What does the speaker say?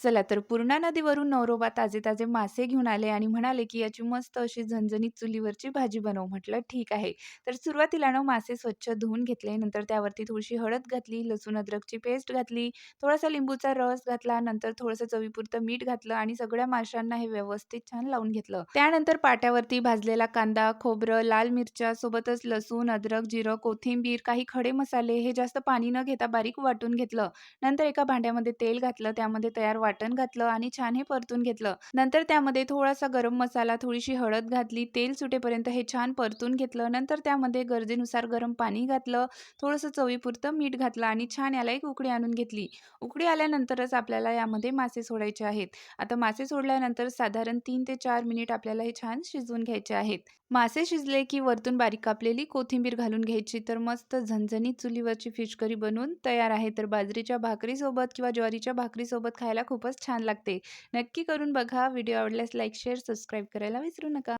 चला तर पूर्णा नदीवरून नवरोबा ताजे-ताजे मासे घेऊन आले आणि म्हणाले, की याची मस्त अशी झणझणीत चुलीवरची भाजी बनव. म्हटलं ठीक आहे. तर सुरुवातीला ना मासे स्वच्छ धुवून घेतले. नंतर त्यावरती थोडीशी हळद घातली, लसूण अद्रकची पेस्ट घातली, थोडासा लिंबूचा रस घातला, नंतर थोडंसं चवीपुरतं मीठ घातलं आणि सगळ्या माशांना हे व्यवस्थित छान लावून घेतलं. त्यानंतर पाट्यावरती भाजलेला कांदा, खोबरं, लाल मिरच्या सोबतच लसूण, अद्रक, जिरं, कोथिंबीर, काही खडे मसाले हे जास्त पाणी न घेता बारीक वाटून घेतलं. नंतर एका भांड्यामध्ये तेल घातलं, त्यामध्ये तयार वाटण घातलं आणि छान हे परतून घेतलं. नंतर त्यामध्ये थोडासा गरम मसाला, थोडीशी हळद घातली, तेल सुटेपर्यंत हे छान परतून घेतलं. नंतर त्यामध्ये गरजेनुसार गरम पाणी घातलं, थोडंसं चवीपुरतं मीठ घातलं आणि छान याला एक उकळी आणून घेतली. उकळी आल्यानंतरच आपल्याला यामध्ये मासे सोडायचे आहेत. आता मासे सोडल्यानंतर साधारण 3 ते 4 मिनिट आपल्याला हे छान शिजवून घ्यायचे आहेत. मासे शिजले की वरतून बारीक कापलेली कोथिंबीर घालून घ्यायची, तर मस्त झणझणीत चुलीवरची फिश करी बनवून तयार आहे. तर बाजरीच्या भाकरीसोबत किंवा ज्वारीच्या भाकरीसोबत खायला खूपच छान लागते. नक्की करून बघा. व्हिडिओ आवडल्यास लाईक, शेअर, सबस्क्राईब करायला विसरू नका.